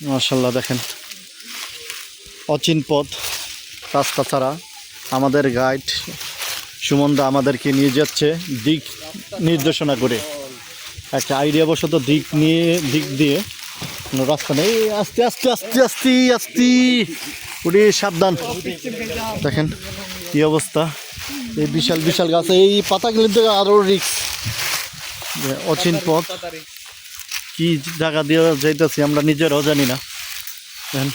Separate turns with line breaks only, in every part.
মাশাআল্লাহ দেখেন, অচিন পথ, রাস্তা ছাড়া। আমাদের গাইড সুমনদা আমাদেরকে নিয়ে যাচ্ছে দিক নির্দেশনা করে, একটা আইডিয়া বশত দিক দিয়ে কোনো রাস্তা নেই। আস্তে আস্তে আস্তে আস্তে আস্তে উড়ে সাবধান। দেখেন কি অবস্থা, এই বিশাল বিশাল গাছ, এই পাতাগুলি তো আরও রিস্ক। অচিন পথ, কি জায়গা দিয়ে যাইতেছি আমরা নিজেরাও জানি না। দেখেন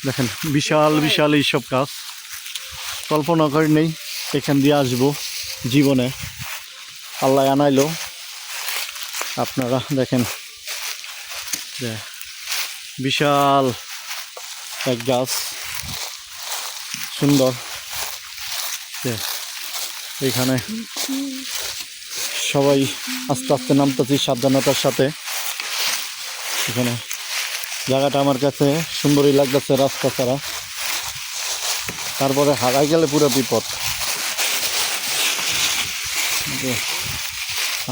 দেখেন বিশাল বিশাল এইসব গাছ, কল্পনা করে নেই এখান দিয়ে আসবো জীবনে, আল্লাহ আনাইলো। আপনারা দেখেন যে বিশাল এক গাছ, সুন্দর। এখানে সবাই আস্তে আস্তে নামতেছি সাবধানতার সাথে। এখানে জায়গাটা আমার কাছে সুন্দরই লাগতেছে রাস্তা ছাড়া, তারপরে হারাই গেলে পুরো বিপদ।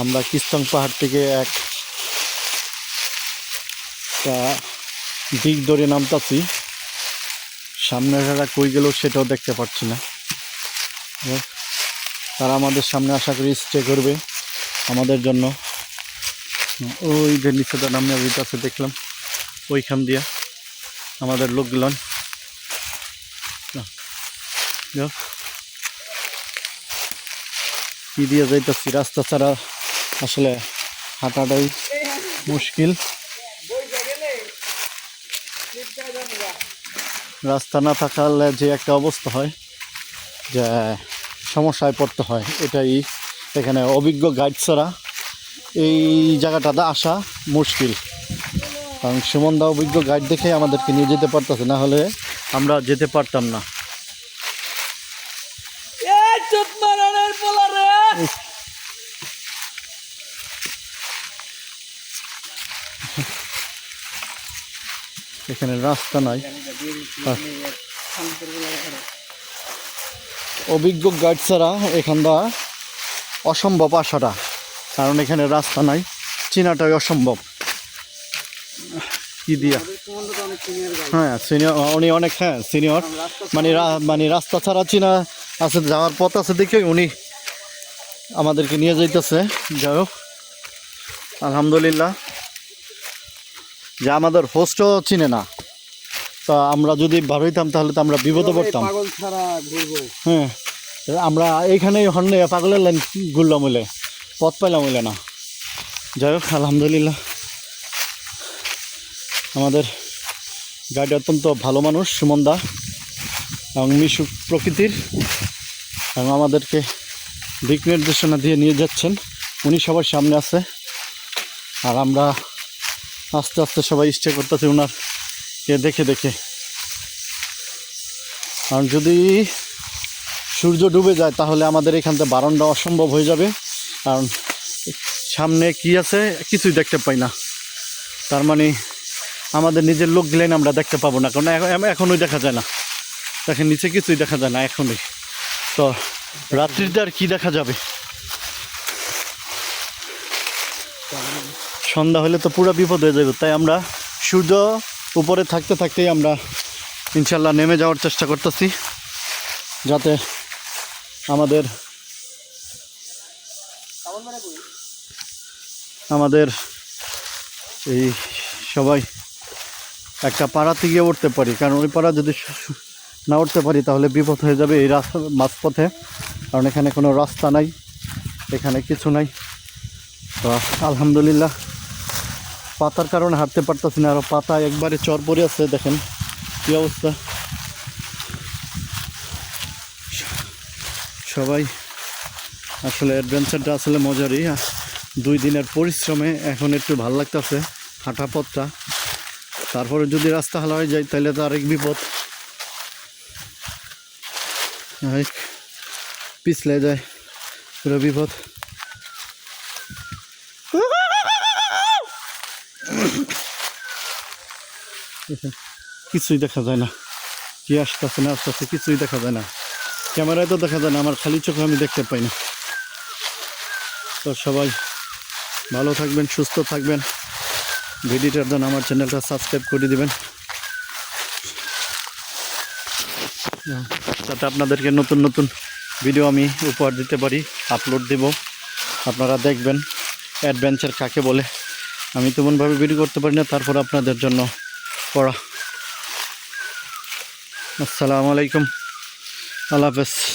আমরা কিস্তং পাহাড় থেকে একটা দিক ধরে নামতাছি, সামনে যারা কই গেল সেটাও দেখতে পাচ্ছি না। তারা আমাদের সামনে আশা করি স্টে করবে আমাদের জন্য। ওই যে নিচেটা নামে আছে দেখলাম, ওইখান দিয়া আমাদের লোকগুলো কি দিয়ে যাইতেছি, রাস্তা ছাড়া আসলে হাঁটাটাই মুশকিল। রাস্তা না থাকলে যে একটা অবস্থা হয়, যে সমস্যায় পড়তে হয়, এটাই। এখানে অভিজ্ঞ গাইড ছাড়া এই জায়গাটাতে আসা মুশকিল, কারণ সুমনদা অভিজ্ঞ গাইড দেখে আমাদেরকে নিয়ে যেতে পারতেছে, না হলে আমরা যেতে পারতাম না। এখানে রাস্তা নাই, অভিজ্ঞ গাইড ছাড়া এখানটা অসম্ভব আসাটা, কারণ এখানে রাস্তা নাই, চিনাটাই অসম্ভব। কি দিয়া, হ্যাঁ সিনিয়র, উনি অনেক, হ্যাঁ সিনিয়র, মানে রাস্তা ছাড়া চিনা আছে, যাওয়ার পথ আছে দেখে উনি আমাদেরকে নিয়ে যাইতেছে। যাই হোক আলহামদুলিল্লাহ, যে আমাদের হোস্টও চিনে না, তা আমরা যদি বার হইতাম তাহলে তো আমরা বিপদে পড়তাম। হ্যাঁ, আমরা এইখানেই হন্যে পাগলের লাইন ঘুরলাম হইলে, পথ পাইলাম হইলে না। যাই হোক আলহামদুলিল্লাহ, আমাদের গাইড অত্যন্ত ভালো মানুষ সুমনদা, এবং মিশুক প্রকৃতির, এবং আমাদেরকে দিক নির্দেশনা দিয়ে নিয়ে যাচ্ছেন। উনি সবার সামনে আছে, আর আমরা আস্তে আস্তে সবাই স্টে করতেছি ওনারকে দেখে দেখে। আর যদি সূর্য ডুবে যায় তাহলে আমাদের এখান থেকে বারণটা অসম্ভব হয়ে যাবে, কারণ সামনে কি আছে কিছুই দেখতে পাই না। তার মানে আমাদের নিজের লোক গেলেন আমরা দেখতে পাবো না, কারণ এখনই দেখা যায় না। দেখেন নিচে কিছুই দেখা যায় না এখনই, তো রাত্রিতে আর কি দেখা যাবে? সন্ধ্যা হলে তো পুরো বিপদ হয়ে যাবে। তাই আমরা সূর্য উপরে থাকতে থাকতেই আমরা ইনশাল্লাহ নেমে যাওয়ার চেষ্টা করতেছি, যাতে আমাদের এই সবাই একটা পাড়াতে গিয়ে উঠতে পারি, কারণ ওই পাড়া যদি না উঠতে পারি তাহলে বিপদ হয়ে যাবে এই রাস্তা মাঝপথে, কারণ এখানে কোনো রাস্তা নাই, এখানে কিছু নাই। তো আলহামদুলিল্লাহ পাতার কারণে হাঁটতে পারতেছি না, আরও পাতা একবারে চর পড়ে আছে। দেখেন কী অবস্থা। সবাই আসলে অ্যাডভেঞ্চারটা আসলে মজারই, 2 দিনের পরিশ্রমে এখন একটু ভালো লাগতেছে হাঁটা পথটা। তারপরে যদি রাস্তা হালা হয়ে যায় তাহলে তো আরেক বিপদ, পিছলে যায় পুরো বিপদ। কিছুই দেখা যায় না, কি আসতেছে না আসতেছে কিছুই দেখা যায় না, ক্যামেরায় তো দেখা যায় না, আমার খালি চোখে আমি দেখতে পাই না। তো সবাই ভালো থাকবেন, সুস্থ থাকবেন, ভিডিওটার জন্য আমার চ্যানেলটা সাবস্ক্রাইব করে দিবেন, যাতে আপনাদেরকে নতুন নতুন ভিডিও আমি উপহার দিতে পারি, আপলোড দেব, আপনারা দেখবেন অ্যাডভেঞ্চার কাকে বলে। আমি তেমনভাবে ভিডিও করতে পারি না, তারপর আপনাদের জন্য পড়া। আসসালামু আলাইকুম, আল্লাহ হাফেজ।